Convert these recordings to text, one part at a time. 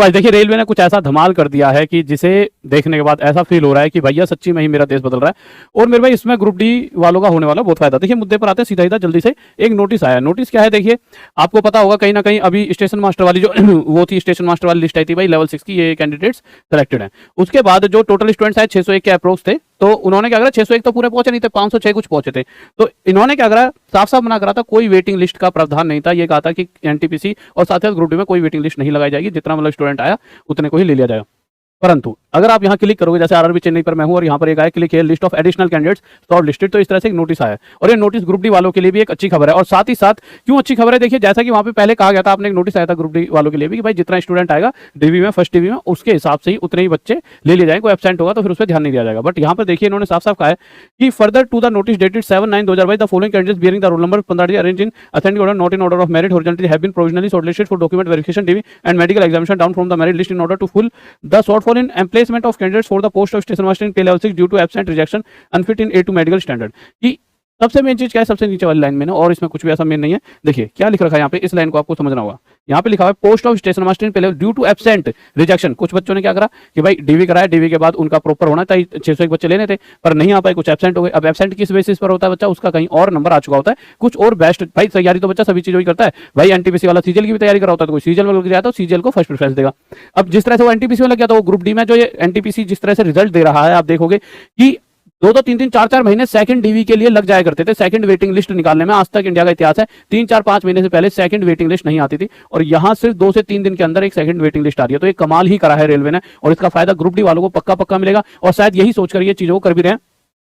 भाई देखिए रेलवे ने कुछ ऐसा धमाल कर दिया है कि जिसे देखने के बाद ऐसा फील हो रहा है कि भैया सच्ची में ही मेरा देश बदल रहा है। और मेरे भाई इसमें ग्रुप डी वालों का होने वाला बहुत फायदा। देखिए मुद्दे पर आते हैं सीधा सीधा जल्दी से। एक नोटिस आया, नोटिस क्या है देखिए, आपको पता होगा कहीं ना कहीं अभी स्टेशन मास्टर वाली जो वो थी, स्टेशन मास्टर वाली लिस्ट आई थी भाई लेवल 6 की, ये कैंडिडेट्स सेलेक्टेड हैं। उसके बाद जो टोटल स्टूडेंट्स आए 601 के अप्रोक्स थे, तो उन्होंने क्या करा, 601 तो पूरे पहुंचे नहीं थे, 506 कुछ पहुंचे थे। तो इन्होंने क्या करा, साफ साफ मना करा था, कोई वेटिंग लिस्ट का प्रावधान नहीं था। ये कहा था कि एनटीपीसी और साथ ही ग्रुप डी में कोई वेटिंग लिस्ट नहीं लगाई जाएगी, जितना मतलब स्टूडेंट आया उतने को ही ले लिया जाएगा। परंतु अगर आप यहाँ क्लिक करोगे, जैसे आरआरबी चेन्नई पर मैं हूं और यहाँ पर एक आया क्लिक है list of additional candidates short listed, तो इस तरह से एक नोटिस आया। और ये नोटिस ग्रुप डी वालों के लिए भी एक अच्छी खबर है। और साथ ही साथ क्यों अच्छी खबर है, देखिए जैसा कि वहां पे पहले कहा गया था, आपने एक नोटिस आया था ग्रुप डी वालों के लिए भी कि भाई जितना स्टूडेंट आएगा डीवी में, फर्स्ट डीवी में, उसके हिसाब से ही उतने ही बच्चे ले लिए जाएंगे, कोई एब्सेंट होगा तो फिर उस पर ध्यान नहीं दिया जाएगा। बट यहाँ पर देखिए इन्होंने साफ साफ कहा है कि further to the notice dated 7/9/2022 the following candidates bearing the roll number 15 arrange in ascending order not in order of merit horizontally have been provisionally shortlisted for document verification DV and medical examination down from the merit list in order to fill the shortfall in emplacement of candidates for the post of station master in pay level 6 due to absent rejection unfit in A2 medical standard. कि सबसे main चीज क्या है, सबसे नीचे वाली line में ना, और इसमें कुछ भी ऐसा मेन नहीं है। देखिए क्या लिख रखा है यहाँ पे, इस लाइन को आपको समझना होगा। यहाँ पे लिखा हुआ है post of station master in pay level due to absent rejection. कुछ बच्चों ने क्या करा कि भाई डीवी कराया, डीवी के बाद उनका प्रॉपर होना था, 601 बच्चे लेने थे पर नहीं आ पाए, कुछ एब्सेंट हो गए। अब एब्सेंट किस बेसिस पर होता है बच्चा, उसका कहीं और नंबर आ चुका होता है, कुछ और बेस्ट। भाई तैयारी तो बच्चा सभी चीजों की करता है भाई, एनटीपीसी वाला सीजीएल की भी तैयारी करा होता है, तो कोई सीजीएल में लग जाता है तो सीजीएल को फर्स्ट प्रेफरेंस देगा। अब जिस तरह से वो एनटीपीसी में लग गया तो वो ग्रुप डी में जो ये एनटीपीसी जिस तरह से रिजल्ट दे रहा है, आप देखोगे कि 2-2, 3-3, 4-4 महीने सेकंड डीवी के लिए लग जाया करते थे सेकंड वेटिंग लिस्ट निकालने में। आज तक इंडिया का इतिहास है 3-4-5 महीने से पहले सेकंड वेटिंग लिस्ट नहीं आती थी, और यहां सिर्फ 2 से 3 दिन के अंदर एक सेकंड वेटिंग लिस्ट आ रही है। तो एक कमाल ही करा है रेलवे ने, और इसका फायदा ग्रुप डी वालों को पक्का पक्का मिलेगा। और शायद यही सोचकर ये चीजों को कर भी रहे हैं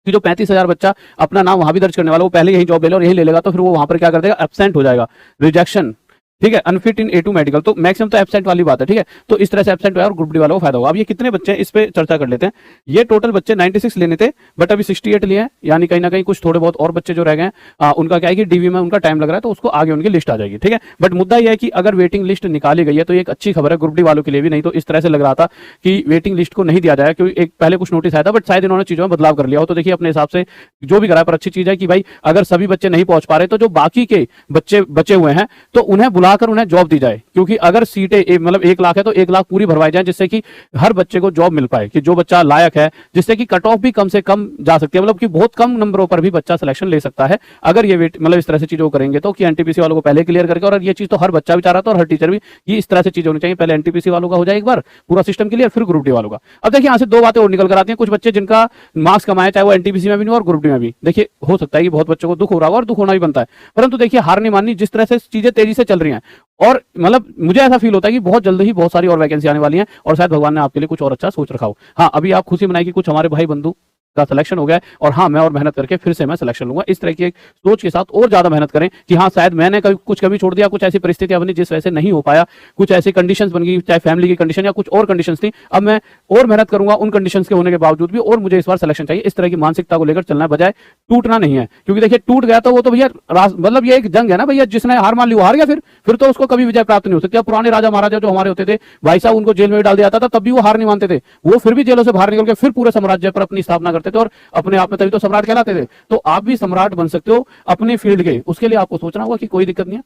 कि जो 35,000 बच्चा अपना नाम वहां भी दर्ज करने वाला, वो पहले यही जॉब ले लो और यही ले लेगा, तो फिर वो वहां पर क्या कर देगा, एब्सेंट हो जाएगा, रिजेक्शन, ठीक है, अनफिट इन A2 मेडिकल। तो मैक्सिमम तो एब्सेंट वाली बात है, ठीक है। तो इस तरह से एब्सेंट हुआ और ग्रुप डी वालों को फायदा होगा। अब ये कितने बच्चे हैं इस पे चर्चा कर लेते हैं। ये टोटल बच्चे 96 लेने थे, बट अभी 68 लिए हैं, यानी कहीं ना कहीं कुछ थोड़े बहुत और बच्चे जो रह गए हैं उनका क्या है कि डीवी में उनका टाइम लग रहा है, तो उसको आगे उनकी लिस्ट आ जाएगी, ठीक है। बट मुद्दा यह है कि अगर वेटिंग लिस्ट निकाली गई है तो एक अच्छी खबर है ग्रुप डी वालों के लिए भी। नहीं तो इस तरह से लग रहा था कि वेटिंग लिस्ट को नहीं दिया जाएगा, क्योंकि एक पहले कुछ नोटिस आया था, बट शायद इन्होंने चीजों में बदलाव कर लिया हो। तो देखिए अपने हिसाब से जो भी करा, पर अच्छी चीज है कि भाई अगर सभी बच्चे नहीं पहुंच पा रहे तो जो बाकी के बच्चे बचे हुए हैं तो उन्हें बुलाकर उन्हें जॉब दी जाए। क्योंकि अगर सीटें मतलब 1 लाख है तो 1 लाख पूरी भरवाई जाए, जिससे कि हर बच्चे को जॉब मिल पाए, कि जो बच्चा लायक है, जिससे कि कट ऑफ भी कम से कम जा सकती है, मतलब कि बहुत कम नंबरों पर भी बच्चा सिलेक्शन ले सकता है अगर ये मतलब इस तरह से चीजों को करेंगे। तो कि एनटीपीसी वालों को पहले क्लियर करके, और ये चीज तो हर बच्चा भी चाह रहा था और हर टीचर भी, ये इस तरह से चीजें होनी चाहिए। पहले एनटीपीसी वालों का हो जाए एक बार पूरा सिस्टम क्लियर, फिर ग्रुप डी वालों का। अब देखिए यहाँ से 2 बातें और निकल कर आती हैं। कुछ बच्चे जिनका मार्क्स कमाए, चाहे वो एनटीपीसी में भी नहीं और ग्रुप डी में भी, देखिए हो सकता है कि बहुत बच्चों को दुख हो रहा होगा और दुख होना भी बनता है, परंतु देखिए हार नहीं माननी। जिस तरह से चीजें तेजी से चल रही हैं, और मतलब मुझे ऐसा फील होता है कि बहुत जल्द ही बहुत सारी और वैकेंसी आने वाली हैं, और शायद भगवान ने आपके लिए कुछ और अच्छा सोच रखा हो। हाँ, अभी आप खुशी मनाएं कि कुछ हमारे भाई बंधु का सिलेक्शन हो गया है, और हाँ मैं और मेहनत करके फिर से मैं सिलेक्शन लूंगा। इस तरह की एक सोच के साथ और ज्यादा मेहनत करें कि हाँ शायद मैंने कुछ कभी छोड़ दिया, कुछ ऐसी परिस्थितियां बनी जिस वजह से नहीं हो पाया, कुछ ऐसी कंडीशंस बन गई, चाहे फैमिली की कंडीशन या कुछ और कंडीशंस थी। अब मैं और मेहनत करूंगा उन कंडीशंस के होने के बावजूद भी, और मुझे इस बार सिलेक्शन चाहिए। इस तरह की मानसिकता को लेकर चलना, बजाय टूटना नहीं है। क्योंकि देखिए टूट गया तो वो तो भैया मतलब ये एक जंग है ना भैया, जिसने हार मान ली वो हार गया, फिर तो उसको कभी विजय प्राप्त नहीं हो सकती। अब पुराने राजा महाराजा जो हमारे होते थे, भाई साहब उनको जेल में डाल दिया जाता था, तब भी वो हार नहीं मानते थे, वो फिर भी जेलों से बाहर निकल के फिर पूरे साम्राज्य पर अपनी स्थापना करते थे, और अपने आप में तभी तो सम्राट कहलाते थे। तो आप भी सम्राट बन सकते हो अपने फील्ड के, उसके लिए आपको सोचना होगा कि कोई दिक्कत नहीं है।